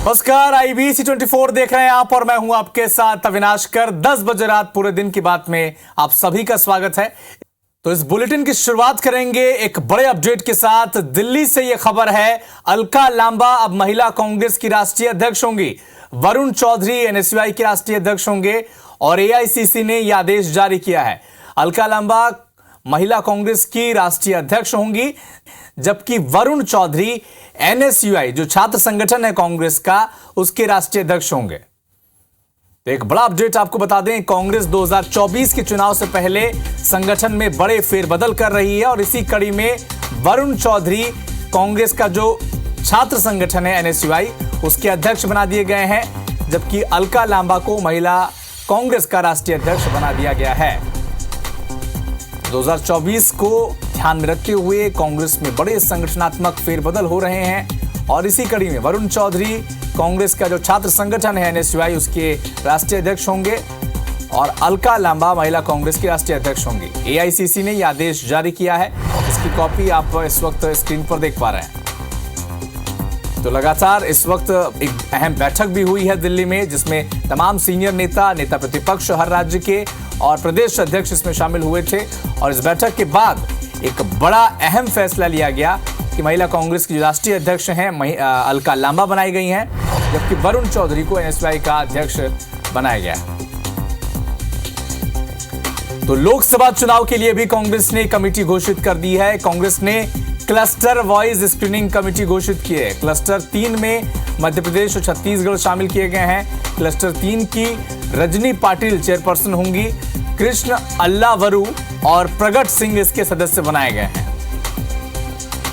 नमस्कार, IBC 24 देख रहे हैं आप और मैं हूं आपके साथ अविनाश कर। 10 बजे रात पूरे दिन की बात में आप सभी का स्वागत है। तो इस बुलेटिन की शुरुआत करेंगे एक बड़े अपडेट के साथ। दिल्ली से यह खबर है, अलका लांबा अब महिला कांग्रेस की राष्ट्रीय अध्यक्ष होंगी। वरुण चौधरी NSUI के राष्ट्रीय अध्यक्ष होंगे और AICC ने यह आदेश जारी किया है। अलका लांबा महिला कांग्रेस की राष्ट्रीय अध्यक्ष होंगी, जबकि वरुण चौधरी NSUI जो छात्र संगठन है कांग्रेस का, उसके राष्ट्रीय अध्यक्ष होंगे। तो एक बड़ा अपडेट आपको बता दें, कांग्रेस 2024 के चुनाव से पहले संगठन में बड़े फेरबदल कर रही है और इसी कड़ी में वरुण चौधरी कांग्रेस का जो छात्र संगठन है NSUI, उसके अध्यक्ष बना दिए गए हैं, जबकि अलका लांबा को महिला कांग्रेस का राष्ट्रीय अध्यक्ष बना दिया गया है। 2024 को ध्यान में रखते हुए कांग्रेस में बड़े संगठनात्मक फेरबदल हो रहे हैं और इसी कड़ी में वरुण चौधरी कांग्रेस का जो छात्र संगठन है NSUI, उसके राष्ट्रीय अध्यक्ष होंगे और अलका लांबा महिला कांग्रेस की राष्ट्रीय अध्यक्ष होंगी। AICC ने यह आदेश जारी किया है, इसकी कॉपी आप इस वक्त स्क्रीन पर देख पा रहे हैं। तो लगातार इस वक्त एक अहम बैठक भी हुई है दिल्ली में, जिसमें तमाम सीनियर नेता प्रतिपक्ष हर राज्य के और प्रदेश अध्यक्ष इसमें शामिल हुए थे और इस बैठक के बाद एक बड़ा अहम फैसला लिया गया कि महिला कांग्रेस की राष्ट्रीय अध्यक्ष हैं अलका लांबा बनाई गई हैं, जबकि वरुण चौधरी को NSUI का अध्यक्ष बनाया गया। तो लोकसभा चुनाव के लिए भी कांग्रेस ने कमेटी घोषित कर दी है। कांग्रेस ने क्लस्टर वाइज स्क्रीनिंग कमेटी घोषित की है। क्लस्टर 3 में मध्य प्रदेश और छत्तीसगढ़ शामिल किए गए हैं। क्लस्टर 3 की रजनी पाटिल चेयरपर्सन होंगी, कृष्ण अल्लावरू और प्रगट सिंह इसके सदस्य बनाए गए हैं।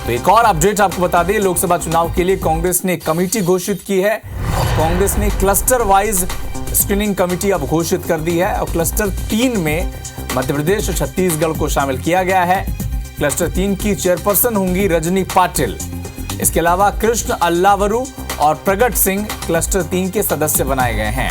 तो एक और अपडेट आपको बता दें, लोकसभा चुनाव के लिए कांग्रेस ने कमेटी घोषित की है। कांग्रेस ने क्लस्टर वाइज स्क्रीनिंग कमेटी अब घोषित कर दी है और क्लस्टर 3 में मध्य प्रदेश और छत्तीसगढ़ को शामिल किया गया है। क्लस्टर 3 की चेयरपर्सन होंगी रजनी पाटिल। इसके अलावा कृष्ण अल्लावरू और प्रगट सिंह क्लस्टर 3 के सदस्य बनाए गए हैं।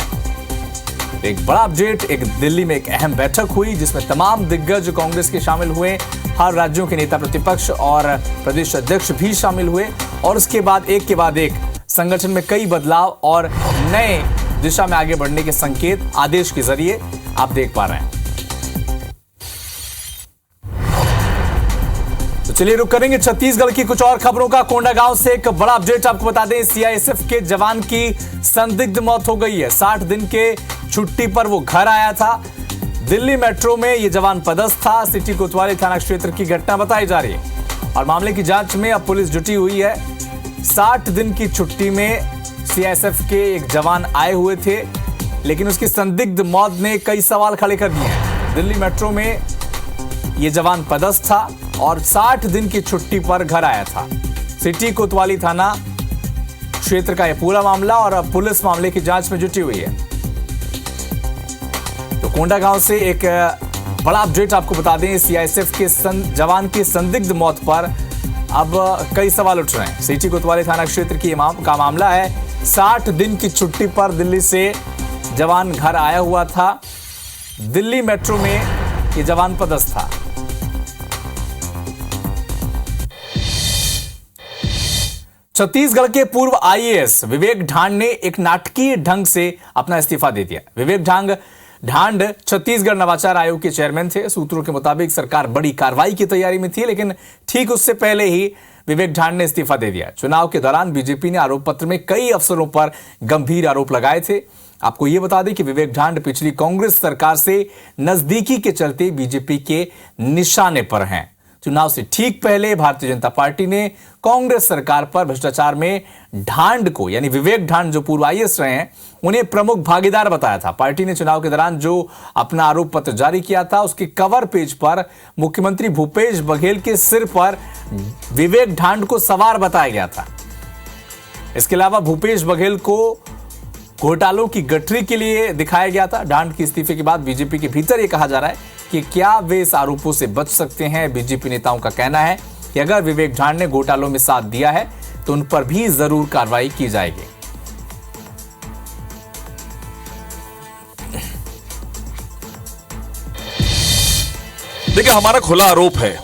एक बड़ा अपडेट, एक दिल्ली में एक अहम बैठक हुई जिसमें तमाम दिग्गज कांग्रेस के शामिल हुए, हर राज्यों के नेता प्रतिपक्ष और प्रदेश अध्यक्ष भी शामिल हुए और उसके बाद एक संगठन में कई बदलाव और नए दिशा में आगे बढ़ने के संकेत आदेश के जरिए आप देख पा रहे हैं। तो चलिए रुक करेंगे छत्तीसगढ़ की कुछ और खबरों का। कोंडागांव से एक बड़ा अपडेट आपको बता दें, CISF के जवान की संदिग्ध मौत हो गई है। 60 दिन के छुट्टी पर वो घर आया था। दिल्ली मेट्रो में ये जवान पदस्थ था। सिटी कोतवाली थाना क्षेत्र की घटना बताई जा रही है और मामले की जांच में अब पुलिस जुटी हुई है। 60 दिन की छुट्टी में CISF के एक जवान आए हुए थे, लेकिन उसकी संदिग्ध मौत ने कई सवाल खड़े कर दिए हैं। दिल्ली मेट्रो में ये जवान पदस्थ था और 60 दिन की छुट्टी पर घर आया था। सिटी कोतवाली थाना क्षेत्र का यह पूरा मामला और अब पुलिस मामले की जांच में जुटी हुई है। तो कोंडागांव से एक बड़ा अपडेट आपको बता दें, CISF के जवान की संदिग्ध मौत पर अब कई सवाल उठ रहे हैं। सिटी कोतवाली थाना क्षेत्र की का मामला है। 60 दिन की छुट्टी पर दिल्ली से जवान घर आया हुआ था। दिल्ली मेट्रो में ये जवान पदस्थ था। छत्तीसगढ़ के पूर्व IAS विवेक ढांड ने एक नाटकीय ढंग से अपना इस्तीफा दे दिया। विवेक ढांड छत्तीसगढ़ नवाचार आयोग के चेयरमैन थे। सूत्रों के मुताबिक सरकार बड़ी कार्रवाई की तैयारी में थी, लेकिन ठीक उससे पहले ही विवेक ढांड ने इस्तीफा दे दिया। चुनाव के दौरान बीजेपी ने आरोप पत्र में कई अफसरों पर गंभीर आरोप लगाए थे। आपको यह बता दें कि विवेक ढांड पिछली कांग्रेस सरकार से नजदीकी के चलते बीजेपी के निशाने पर हैं। चुनाव से ठीक पहले भारतीय जनता पार्टी ने कांग्रेस सरकार पर भ्रष्टाचार में ढांड को, यानी विवेक ढांड जो पूर्व IAS रहे हैं, उन्हें प्रमुख भागीदार बताया था। पार्टी ने चुनाव के दौरान जो अपना आरोप पत्र जारी किया था, उसके कवर पेज पर मुख्यमंत्री भूपेश बघेल के सिर पर विवेक ढांड को सवार बताया गया था। इसके अलावा भूपेश बघेल को घोटालों की गठरी के लिए दिखाया गया था। ढांड के इस्तीफे के बाद बीजेपी के भीतर यह कहा जा रहा है कि क्या वे इस आरोपों से बच सकते हैं। बीजेपी नेताओं का कहना है कि अगर विवेक ढांड ने घोटालों में साथ दिया है तो उन पर भी जरूर कार्रवाई की जाएगी। देखिए, हमारा खुला आरोप है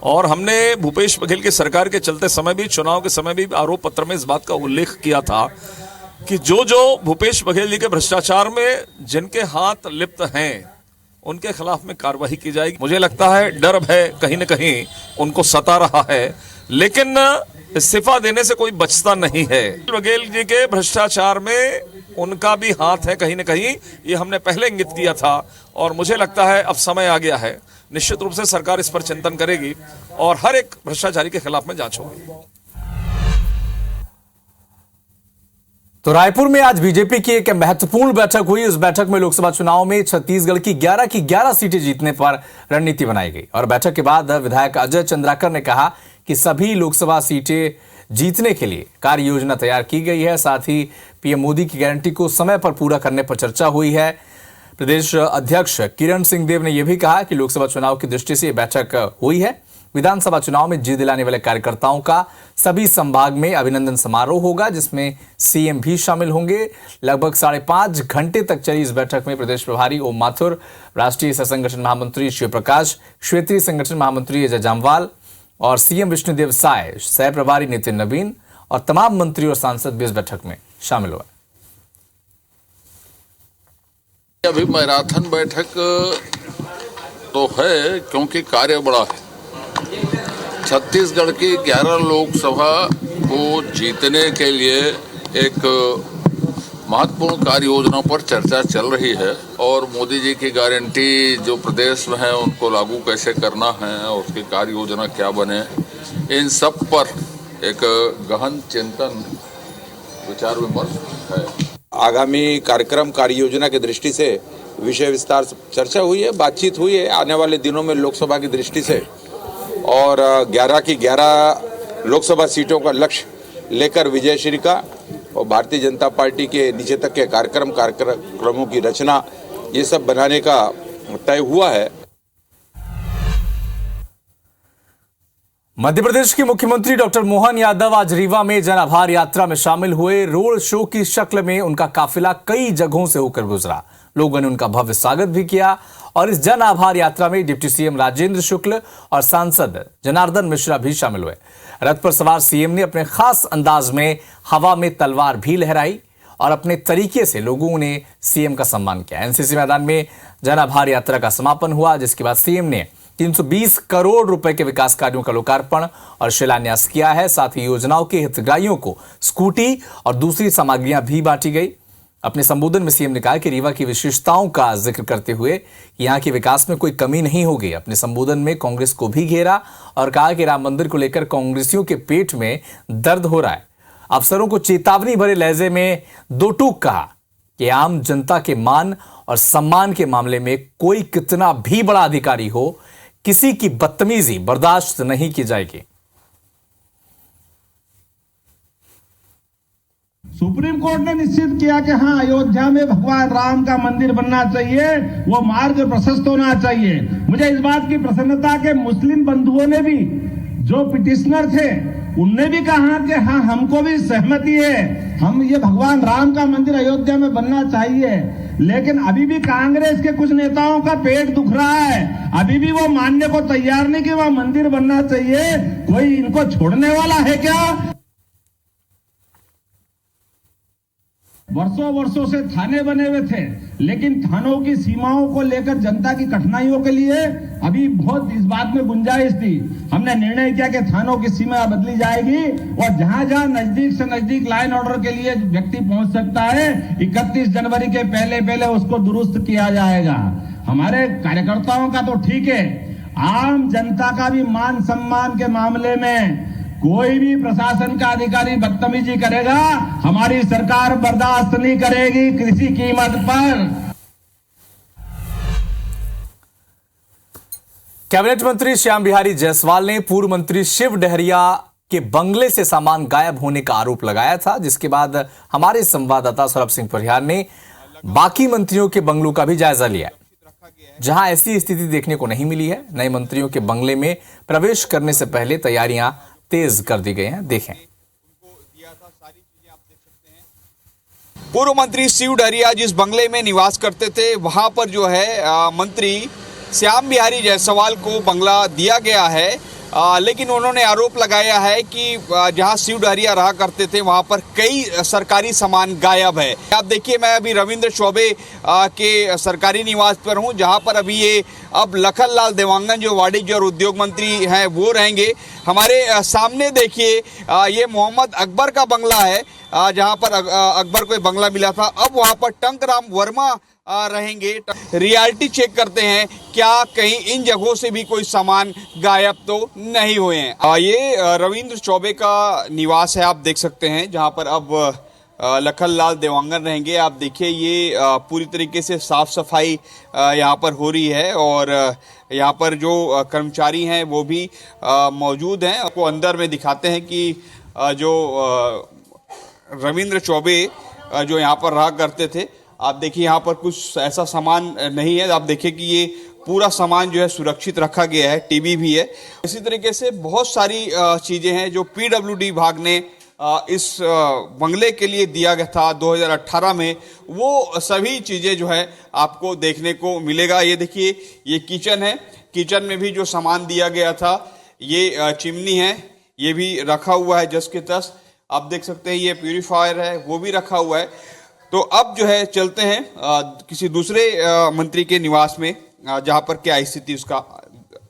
और हमने भूपेश बघेल की सरकार के चलते समय भी, चुनाव के समय भी आरोप पत्र में इस बात का उल्लेख किया था कि जो भूपेश बघेल जी के भ्रष्टाचार में जिनके हाथ लिप्त हैं उनके खिलाफ में कार्रवाई की जाएगी। मुझे लगता है डर भय कहीं न कहीं उनको सता रहा है, लेकिन इस्तीफा देने से कोई बचता नहीं है। बघेल जी के भ्रष्टाचार में उनका भी हाथ है कहीं न कहीं, ये हमने पहले इंगित किया था और मुझे लगता है अब समय आ गया है। निश्चित रूप से सरकार इस पर चिंतन करेगी और हर एक भ्रष्टाचारी के खिलाफ में जांच होगी। तो रायपुर में आज बीजेपी की एक महत्वपूर्ण बैठक हुई। उस बैठक में लोकसभा चुनाव में छत्तीसगढ़ की 11 सीटें जीतने पर रणनीति बनाई गई और बैठक के बाद विधायक अजय चंद्राकर ने कहा कि सभी लोकसभा सीटें जीतने के लिए कार्य योजना तैयार की गई है। साथ ही पीएम मोदी की गारंटी को समय पर पूरा करने पर चर्चा हुई है। प्रदेश अध्यक्ष किरण सिंहदेव ने यह भी कहा कि लोकसभा चुनाव की दृष्टि से यह बैठक हुई है। विधानसभा चुनाव में जीत दिलाने वाले कार्यकर्ताओं का सभी संभाग में अभिनंदन समारोह होगा, जिसमें सीएम भी शामिल होंगे। लगभग 5.5 घंटे तक चली इस बैठक में प्रदेश प्रभारी ओम माथुर, राष्ट्रीय सह संगठन महामंत्री शिव प्रकाश, क्षेत्रीय संगठन महामंत्री अजय जामवाल और सीएम विष्णुदेव साय, सह प्रभारी नितिन नवीन और तमाम मंत्री और सांसद भी इस बैठक में शामिल हुए। अभी मैराथन बैठक तो है क्योंकि कार्य बड़ा है। छत्तीसगढ़ की 11 लोकसभा को जीतने के लिए एक महत्वपूर्ण कार्य योजना पर चर्चा चल रही है और मोदी जी की गारंटी जो प्रदेश में है उनको लागू कैसे करना है और उसकी कार्य योजना क्या बने, इन सब पर एक गहन चिंतन विचार विमर्श है। आगामी कार्यक्रम कार्य योजना की दृष्टि से विषय विस्तार से चर्चा हुई है, बातचीत हुई है आने वाले दिनों में लोकसभा की दृष्टि से, और 11 की 11 लोकसभा सीटों का लक्ष्य लेकर विजयश्री का और भारतीय जनता पार्टी के नीचे तक के कार्यक्रमों की रचना, ये सब बनाने का तय हुआ है। मध्य प्रदेश के मुख्यमंत्री डॉक्टर मोहन यादव आज रीवा में जन आभार यात्रा में शामिल हुए। रोड शो की शक्ल में उनका काफिला कई जगहों से होकर गुजरा। लोगों ने उनका भव्य स्वागत भी किया और इस जन आभार यात्रा में डिप्टी सीएम राजेंद्र शुक्ल और सांसद जनार्दन मिश्रा भी शामिल हुए। रथ पर सवार सीएम ने अपने खास अंदाज में हवा में तलवार भी लहराई और अपने तरीके से लोगों ने सीएम का सम्मान किया। एनसीसी मैदान में जन आभार यात्रा का समापन हुआ, जिसके बाद सीएम ने 320 करोड़ रुपए के विकास कार्यों का लोकार्पण और शिलान्यास किया है। साथ ही योजनाओं के हितग्राहियों को स्कूटी और दूसरी सामग्रियां भी बांटी गई। अपने संबोधन में सीएम ने कहा कि रीवा की विशेषताओं का जिक्र करते हुए कि यहां के विकास में कोई कमी नहीं होगी। अपने संबोधन में कांग्रेस को भी घेरा और कहा कि राम मंदिर को लेकर कांग्रेसियों के पेट में दर्द हो रहा है। अफसरों को चेतावनी भरे लहजे में दो टूक कहा कि आम जनता के मान और सम्मान के मामले में कोई कितना भी बड़ा अधिकारी हो, किसी की बदतमीजी बर्दाश्त नहीं की जाएगी। सुप्रीम कोर्ट ने निश्चित किया कि हाँ, अयोध्या में भगवान राम का मंदिर बनना चाहिए, वो मार्ग प्रशस्त होना चाहिए। मुझे इस बात की प्रसन्नता के मुस्लिम बंधुओं ने भी, जो पिटिशनर थे, उनने भी कहा कि हाँ, हमको भी सहमति है, हम ये भगवान राम का मंदिर अयोध्या में बनना चाहिए। लेकिन अभी भी कांग्रेस के कुछ नेताओं का पेट दुख रहा है, अभी भी वो मानने को तैयार नहीं कि वह मंदिर बनना चाहिए। कोई इनको छोड़ने वाला है क्या? वर्षों से थाने बने हुए थे, लेकिन थानों की सीमाओं को लेकर जनता की कठिनाइयों के लिए अभी बहुत इस बात में गुंजाइश थी। हमने निर्णय किया कि थानों की सीमा बदली जाएगी और जहां जहां नजदीक से नजदीक लाइन ऑर्डर के लिए व्यक्ति पहुंच सकता है, 31 जनवरी के पहले उसको दुरुस्त किया जाएगा। हमारे कार्यकर्ताओं का तो ठीक है, आम जनता का भी मान सम्मान के मामले में कोई भी प्रशासन का अधिकारी बदतमीजी करेगा, हमारी सरकार बर्दाश्त नहीं करेगी किसी कीमत पर। कैबिनेट मंत्री श्याम बिहारी जायसवाल ने पूर्व मंत्री शिव डहरिया के बंगले से सामान गायब होने का आरोप लगाया था, जिसके बाद हमारे संवाददाता सौरभ सिंह परिहार ने बाकी मंत्रियों के बंगलों का भी जायजा लिया, जहां ऐसी स्थिति देखने को नहीं मिली है। नए मंत्रियों के बंगले में प्रवेश करने से पहले तैयारियां तेज कर दी गई हैं। देखें। पूर्व मंत्री शिव डहरिया जिस बंगले में निवास करते थे, वहां पर जो है मंत्री श्याम बिहारी जायसवाल को बंगला दिया गया है। लेकिन उन्होंने आरोप लगाया है कि जहां शिव डहरिया रहा करते थे वहां पर कई सरकारी सामान गायब है। आप देखिए, मैं अभी रविंद्र चौबे के सरकारी निवास पर हूं, जहां पर अभी ये अब लखनलाल देवांगन जो वाणिज्य और उद्योग मंत्री हैं वो रहेंगे। हमारे सामने देखिए, ये मोहम्मद अकबर का बंगला है, जहां पर अकबर को बंगला मिला था। अब वहां पर टंकराम वर्मा रहेंगे। रियलिटी चेक करते हैं क्या कहीं इन जगहों से भी कोई सामान गायब तो नहीं हुए हैं। ये रविंद्र चौबे का निवास है, आप देख सकते हैं, जहां पर अब लखनलाल देवांगन रहेंगे। आप देखिए, ये पूरी तरीके से साफ सफाई यहाँ पर हो रही है और यहाँ पर जो कर्मचारी हैं वो भी मौजूद हैं। आपको अंदर में दिखाते हैं कि जो रविंद्र चौबे जो यहाँ पर रहा करते थे, आप देखिए यहाँ पर कुछ ऐसा सामान नहीं है। आप देखिए कि ये पूरा सामान जो है सुरक्षित रखा गया है, टीवी भी है। इसी तरीके से बहुत सारी चीज़ें हैं जो पीडब्ल्यूडी विभाग ने इस बंगले के लिए दिया गया था 2018 में, वो सभी चीज़ें जो है आपको देखने को मिलेगा। ये देखिए, ये किचन है, किचन में भी जो सामान दिया गया था, ये चिमनी है, ये भी रखा हुआ है जस के तस। आप देख सकते हैं ये प्यूरीफायर है, वो भी रखा हुआ है। तो अब जो है चलते हैं किसी दूसरे मंत्री के निवास में, जहां पर क्या स्थिति उसका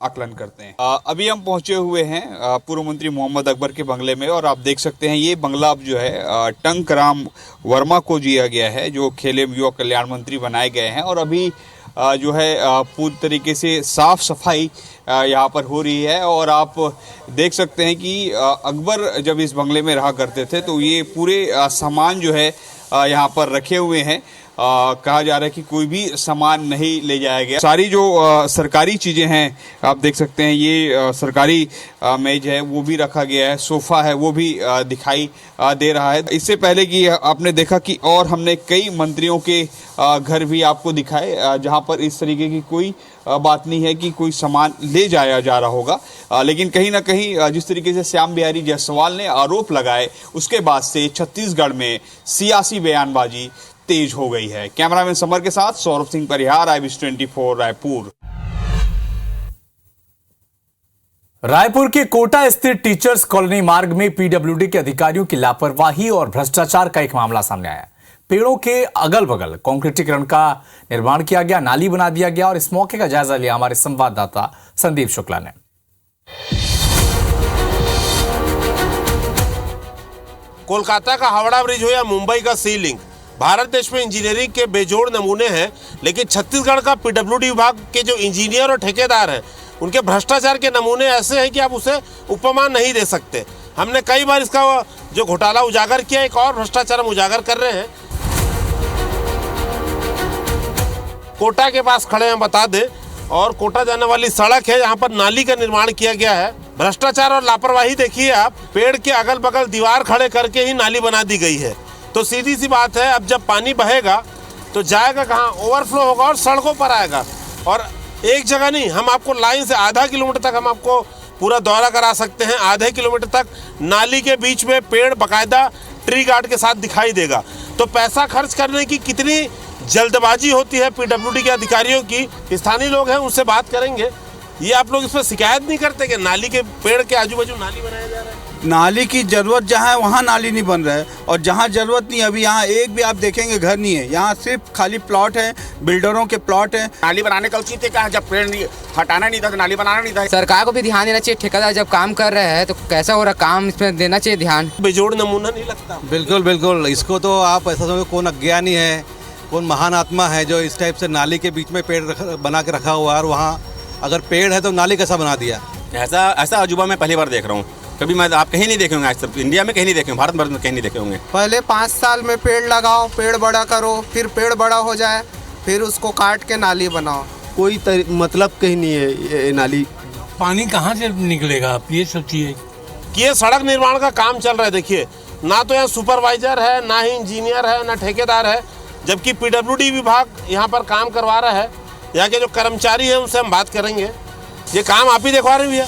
आकलन करते हैं। अभी हम पहुंचे हुए हैं पूर्व मंत्री मोहम्मद अकबर के बंगले में और आप देख सकते हैं ये बंगला अब जो है टंकराम वर्मा को दिया गया है, जो खेल एवं युवा कल्याण मंत्री बनाए गए हैं। और अभी जो है पूरी तरीके से साफ सफाई यहाँ पर हो रही है और आप देख सकते हैं कि अकबर जब इस बंगले में रहा करते थे तो ये पूरे सामान जो है यहाँ पर रखे हुए हैं। कहा जा रहा है कि कोई भी सामान नहीं ले जाया गया। सारी जो सरकारी चीज़ें हैं आप देख सकते हैं, ये सरकारी मेज है वो भी रखा गया है, सोफ़ा है वो भी दिखाई दे रहा है। इससे पहले कि आपने देखा कि और हमने कई मंत्रियों के घर भी आपको दिखाए जहां पर इस तरीके की कोई बात नहीं है कि कोई सामान ले जाया जा रहा होगा। लेकिन कहीं ना कहीं जिस तरीके से श्याम बिहारी जायसवाल ने आरोप लगाए, उसके बाद से छत्तीसगढ़ में सियासी बयानबाजी तेज हो गई है। कैमरामैन समर के साथ सौरभ सिंह परिहार, IBC24 रायपुर। रायपुर के कोटा स्थित टीचर्स कॉलोनी मार्ग में पीडब्ल्यूडी के अधिकारियों की लापरवाही और भ्रष्टाचार का एक मामला सामने आया। पेड़ों के अगल बगल कंक्रीटीकरण का निर्माण किया गया, नाली बना दिया गया और इस मौके का जायजा लिया हमारे संवाददाता संदीप शुक्ला ने। कोलकाता का हावड़ा ब्रिज हो या मुंबई का सी लिंक, भारत देश में इंजीनियरिंग के बेजोड़ नमूने हैं, लेकिन छत्तीसगढ़ का पीडब्ल्यूडी विभाग के जो इंजीनियर और ठेकेदार हैं उनके भ्रष्टाचार के नमूने ऐसे हैं कि आप उसे उपमा नहीं दे सकते। हमने कई बार इसका जो घोटाला उजागर किया, एक और भ्रष्टाचार हम उजागर कर रहे हैं। कोटा के पास खड़े हैं, बता दें, और कोटा जाने वाली सड़क है, यहाँ पर नाली का निर्माण किया गया है। भ्रष्टाचार और लापरवाही देखिए आप, पेड़ के अगल बगल दीवार खड़े करके ही नाली बना दी गई है। तो सीधी सी बात है, अब जब पानी बहेगा तो जाएगा कहाँ, ओवरफ्लो होगा और सड़कों पर आएगा। और एक जगह नहीं, हम आपको लाइन से आधा किलोमीटर तक हम आपको पूरा दौरा करा सकते हैं। आधे किलोमीटर तक नाली के बीच में पेड़ बाकायदा ट्री गार्ड के साथ दिखाई देगा। तो पैसा खर्च करने की कितनी जल्दबाजी होती है पीडब्ल्यूडी के अधिकारियों की। स्थानीय लोग हैं, उनसे बात करेंगे। ये आप लोग इस पर शिकायत नहीं करते कि नाली के पेड़ के आजू बाजू नाली बनाया जा रहा है? नाली की जरूरत जहाँ है वहाँ नाली नहीं बन रहा है, और जहाँ जरूरत नहीं, अभी यहाँ एक भी आप देखेंगे घर नहीं है। यहाँ सिर्फ खाली प्लॉट है, बिल्डरों के प्लॉट है। नाली बनाने का उचित क्या है? जब पेड़ नहीं हटाना नहीं था तो नाली बनाना नहीं था। सरकार को भी ध्यान देना चाहिए। ठेकेदार जब काम कर रहे हैं तो कैसा हो रहा काम, इसमें देना चाहिए ध्यान। बेजोड़ नमूना नहीं लगता? बिल्कुल बिल्कुल, इसको तो आप ऐसा समझो कौन अज्ञानी है, कौन महान आत्मा है जो इस टाइप से नाली के बीच में पेड़ बना के रखा हुआ है, और वहाँ अगर पेड़ है तो नाली कैसा बना दिया। ऐसा अजूबा मैं पहली बार देख रहा हूँ। कभी मैं आप कहीं नहीं देखे होंगे, आज तक इंडिया में कहीं नहीं देखे होंगे, भारत भर में कहीं नहीं देखे होंगे। पहले 5 साल में पेड़ लगाओ, पेड़ बड़ा करो, फिर पेड़ बड़ा हो जाए, फिर उसको काट के नाली बनाओ। कोई मतलब कहीं नहीं है ये नाली। पानी कहाँ से निकलेगा? आप ये सब चीज़ें कि ये सड़क निर्माण का काम चल रहा है। देखिए, ना तो यहाँ सुपरवाइजर है, ना ही इंजीनियर है, ना ठेकेदार है, जबकि पीडब्ल्यूडी विभाग यहाँ पर काम करवा रहा है। यहाँ के जो कर्मचारी हैं उनसे हम बात करेंगे। ये काम आप ही देखवा रहे हैं भैया?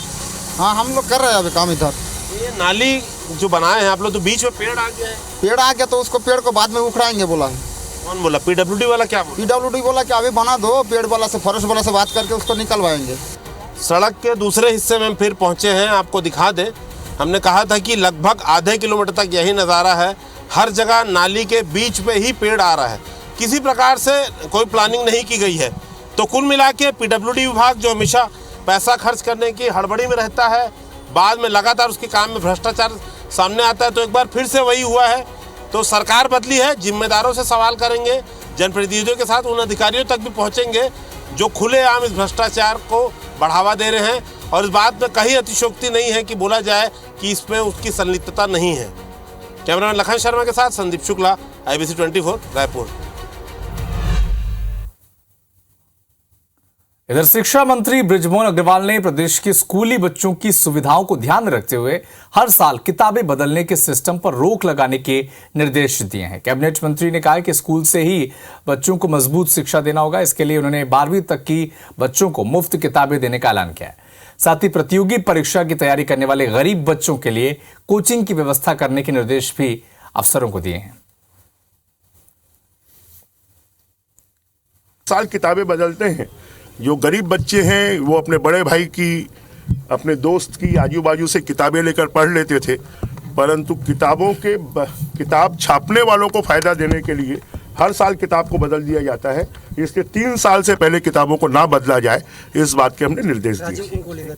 हाँ, हम लोग कर रहे हैं अभी काम इधर। ये नाली जो बनाए हैं आप लोग, तो बीच में पेड़ आ गया है। पेड़ आ गया तो उसको पेड़ को बाद में उखड़ाएंगे बोला। कौन बोला? पीडब्ल्यूडी वाला क्या बोला? पीडब्ल्यूडी बोला कि अभी बना दो, पेड़ वाला से, फॉरेस्ट वाला से बात करके उसको निकलवाएंगे। सड़क के दूसरे हिस्से में फिर पहुंचे हैं। आपको दिखा दें, हमने कहा था कि लगभग आधे किलोमीटर तक यही नज़ारा है। हर जगह नाली के बीच पे ही पेड़ आ रहा है, किसी प्रकार से कोई प्लानिंग नहीं की गई है। तो कुल मिला के पीडब्ल्यूडी विभाग जो हमेशा पैसा खर्च करने की हड़बड़ी में रहता है, बाद में लगातार उसके काम में भ्रष्टाचार सामने आता है। तो एक बार फिर से वही हुआ है। तो सरकार बदली है, जिम्मेदारों से सवाल करेंगे, जनप्रतिनिधियों के साथ उन अधिकारियों तक भी पहुंचेंगे जो खुलेआम इस भ्रष्टाचार को बढ़ावा दे रहे हैं। और इस बात में कहीं अतिशयोक्ति नहीं है कि बोला जाए कि इसमें उसकी संलिप्तता नहीं है। कैमरामैन लखन शर्मा के साथ संदीप शुक्ला, IBC 24 रायपुर। इधर शिक्षा मंत्री बृजमोहन अग्रवाल ने प्रदेश के स्कूली बच्चों की सुविधाओं को ध्यान में रखते हुए हर साल किताबें बदलने के सिस्टम पर रोक लगाने के निर्देश दिए हैं। कैबिनेट मंत्री ने कहा कि स्कूल से ही बच्चों को मजबूत शिक्षा देना होगा। इसके लिए उन्होंने 12वीं तक की बच्चों को मुफ्त किताबें देने का ऐलान किया है। साथ ही प्रतियोगी परीक्षा की तैयारी करने वाले गरीब बच्चों के लिए कोचिंग की व्यवस्था करने के निर्देश भी अफसरों को दिए हैं। साल किताबें बदलते हैं। जो गरीब बच्चे हैं वो अपने बड़े भाई की, अपने दोस्त की, आजू बाजू से किताबें लेकर पढ़ लेते थे, परंतु किताब छापने वालों को फायदा देने के लिए हर साल किताब को बदल दिया जाता है। इसलिए 3 साल से पहले किताबों को ना बदला जाए, इस बात के हमने निर्देश दिए।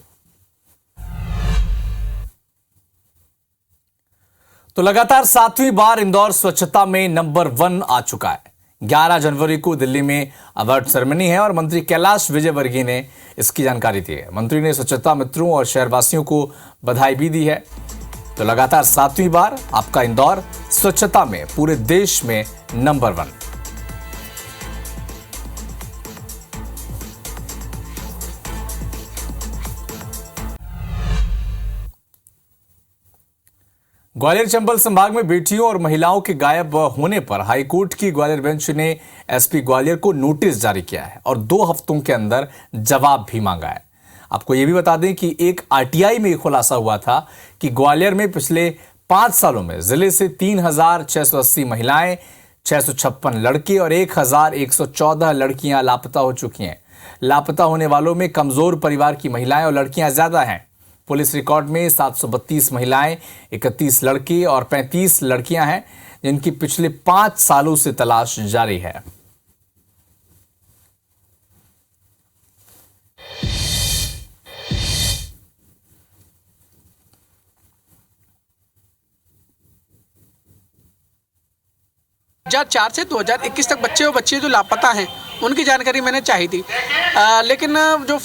तो लगातार 7वीं बार इंदौर स्वच्छता में नंबर 1 आ चुका है। 11 जनवरी को दिल्ली में अवार्ड सेरेमनी है और मंत्री कैलाश विजयवर्गीय ने इसकी जानकारी दी है। मंत्री ने स्वच्छता मित्रों और शहरवासियों को बधाई भी दी है। तो लगातार 7वीं बार आपका इंदौर स्वच्छता में पूरे देश में नंबर 1। ग्वालियर चंबल संभाग में बेटियों और महिलाओं के गायब होने पर हाईकोर्ट की ग्वालियर बेंच ने एसपी ग्वालियर को नोटिस जारी किया है और 2 हफ्तों के अंदर जवाब भी मांगा है। आपको यह भी बता दें कि एक आरटीआई में खुलासा हुआ था कि ग्वालियर में पिछले 5 सालों में जिले से 3,680 महिलाएं, 656 लड़के और 1,114 लड़कियां लापता हो चुकी हैं। लापता होने वालों में कमजोर परिवार की महिलाएं और लड़कियां ज्यादा हैं। पुलिस रिकॉर्ड में 732 महिलाएं, 31 लड़के और 35 लड़कियां हैं जिनकी पिछले 5 सालों से तलाश जारी है। हजार 4 से 2021 तक बच्चे और बच्चियां जो लापता हैं उनकी जानकारी मैंने चाही थी, लेकिन जो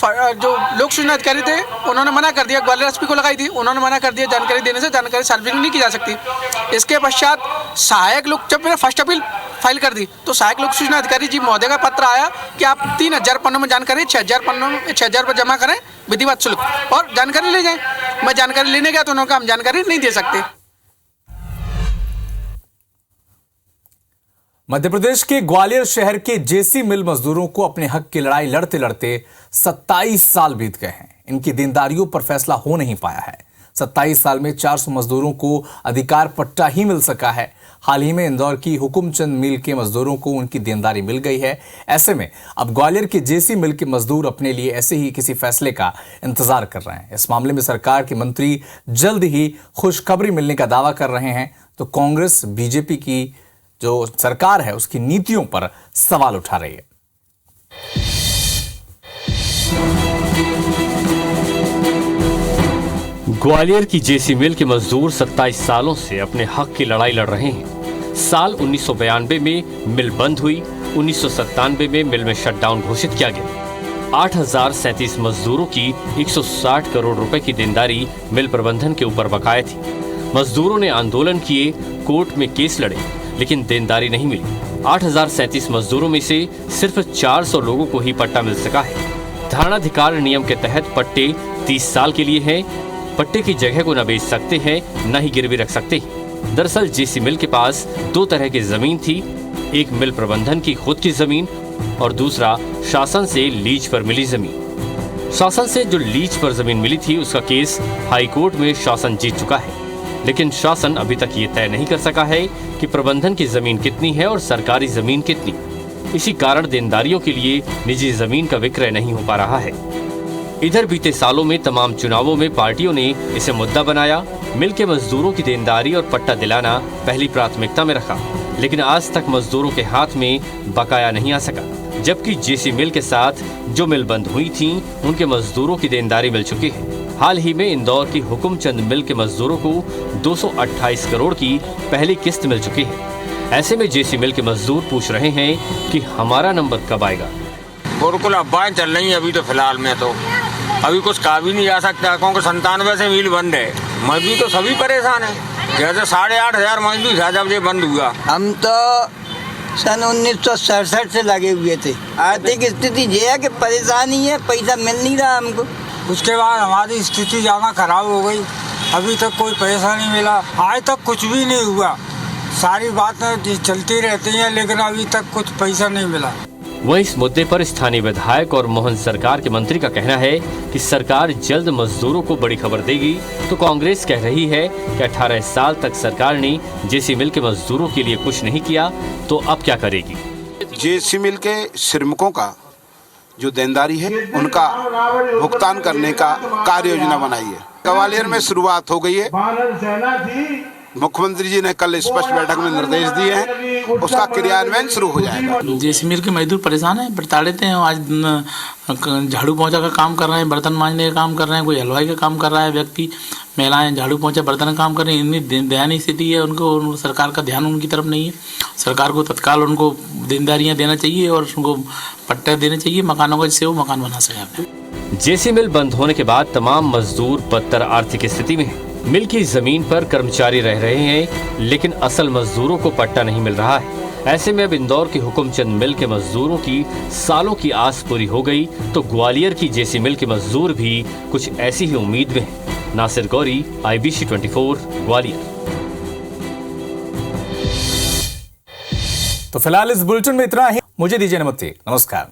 लोक सूचना अधिकारी थे उन्होंने मना कर दिया। ग्वालियर एसपी को लगाई थी, उन्होंने मना कर दिया जानकारी देने से, जानकारी सार्वजनिक नहीं की जा सकती। इसके पश्चात सहायक लोग, जब मैंने फर्स्ट अपील फाइल कर दी तो सहायक लोक सूचना अधिकारी जी महोदय का पत्र आया कि आप 3000 पन्नों में जानकारी 6000 रुपये जमा करें विधिवत शुल्क और जानकारी ले जाएं। मैं जानकारी लेने गया तो उन्होंने कहा हम जानकारी नहीं दे सकते। मध्य प्रदेश के ग्वालियर शहर के जेसी मिल मजदूरों को अपने हक की लड़ाई लड़ते लड़ते 27 साल बीत गए हैं। इनकी देनदारियों पर फैसला हो नहीं पाया है। 27 साल में 400 मजदूरों को अधिकार पट्टा ही मिल सका है। हाल ही में इंदौर की हुकुमचंद मिल के मजदूरों को उनकी देनदारी मिल गई है। ऐसे में अब ग्वालियर के जेसी मिल के मजदूर अपने लिए ऐसे ही किसी फैसले का इंतजार कर रहे हैं। इस मामले में सरकार के मंत्री जल्द ही खुशखबरी मिलने का दावा कर रहे हैं, तो कांग्रेस बीजेपी की जो सरकार है उसकी नीतियों पर सवाल उठा रही है। ग्वालियर की जेसी मिल के मजदूर 27 सालों से अपने हक की लड़ाई लड़ रहे हैं। साल 1992 में मिल बंद हुई, 1997 में मिल में शटडाउन घोषित किया गया। 8,037 मजदूरों की 160 करोड़ रुपए की देनदारी मिल प्रबंधन के ऊपर बकाया थी। मजदूरों ने आंदोलन किए, कोर्ट में केस लड़े, लेकिन देनदारी नहीं मिली। 8,037 मजदूरों में से सिर्फ 400 लोगों को ही पट्टा मिल सका है। धारणाधिकार नियम के तहत पट्टे 30 साल के लिए हैं। पट्टे की जगह को न बेच सकते हैं, न ही गिरवी रख सकते हैं। दरअसल जेसी मिल के पास 2 तरह की जमीन थी, एक मिल प्रबंधन की खुद की जमीन और दूसरा शासन से लीज पर मिली जमीन। शासन से जो लीज पर जमीन मिली थी उसका केस हाई कोर्ट में शासन जीत चुका है, लेकिन शासन अभी तक ये तय नहीं कर सका है कि प्रबंधन की जमीन कितनी है और सरकारी जमीन कितनी। इसी कारण देनदारियों के लिए निजी जमीन का विक्रय नहीं हो पा रहा है। इधर बीते सालों में तमाम चुनावों में पार्टियों ने इसे मुद्दा बनाया। मिल के मजदूरों की देनदारी और पट्टा दिलाना पहली प्राथमिकता में रखा, लेकिन आज तक मजदूरों के हाथ में बकाया नहीं आ सका। जबकि जेसी मिल के साथ जो मिल बंद हुई थी, उनके मजदूरों की देनदारी मिल चुकी है। हाल ही में इंदौर की हुकुमचंद मिल के मजदूरों को 228 करोड़ की पहली किस्त मिल चुकी है। ऐसे में जेसी मिल के मजदूर पूछ रहे हैं कि हमारा नंबर कब आएगा। बिल्कुल अफवाहें चल रही हैं अभी तो फिलहाल में, तो अभी कुछ कहा भी नहीं जा सकता, क्योंकि 97 से मिल बंद है। मजदूर तो सभी परेशान है। जैसे 8,500 मजदूर था जब ये बंद हुआ। हम तो सन 1967 से लगे हुए थे। आर्थिक स्थिति ये है कि परेशानी है, पैसा मिल नहीं रहा हमको। उसके बाद हमारी स्थिति ज़्यादा खराब हो गई। अभी तक कोई पैसा नहीं मिला, आज तक कुछ भी नहीं हुआ। सारी बातें चलती रहती हैं, लेकिन अभी तक कुछ पैसा नहीं मिला। वहीं इस मुद्दे पर स्थानीय विधायक और मोहन सरकार के मंत्री का कहना है कि सरकार जल्द मजदूरों को बड़ी खबर देगी। तो कांग्रेस कह रही है कि 18 साल तक सरकार ने जेसी मिल के मजदूरों के लिए कुछ नहीं किया, तो अब क्या करेगी। जेसी मिल के श्रमिकों का जो देनदारी है उनका भुगतान करने का कार्य योजना बनाई है। ग्वालियर में शुरुआत हो गई है। मुख्यमंत्री जी ने कल स्पष्ट बैठक में निर्देश दिए हैं, उसका क्रियान्वयन शुरू हो जाएगा। जेसी मिल के मजदूर परेशान हैं, प्रताड़ित हैं। आज झाड़ू पोंछा का काम कर रहे हैं, बर्तन मांजने का काम कर रहे हैं, कोई हलवाई का काम कर रहा है व्यक्ति। महिलाएं झाड़ू पोंछा बर्तन का काम कर रही हैं। इतनी दयनीय स्थिति है, उनको सरकार का ध्यान उनकी तरफ नहीं है। सरकार को तत्काल उनको देनदारियाँ देना चाहिए और उनको पट्टे देने चाहिए मकानों का, जिससे वो मकान बना सकें। जेसी मिल बंद होने के बाद तमाम मजदूर बदतर आर्थिक स्थिति में हैं। मिल की जमीन पर कर्मचारी रह रहे हैं, लेकिन असल मजदूरों को पट्टा नहीं मिल रहा है। ऐसे में अब इंदौर की हुकुमचंद मिल के मजदूरों की सालों की आस पूरी हो गई, तो ग्वालियर की जेसी मिल के मजदूर भी कुछ ऐसी ही उम्मीद में हैं। नासिर गौरी, IBC 24, ग्वालियर। तो फिलहाल इस बुलेटिन में इतना ही। मुझे दीजिए अनुमति। नमस्कार।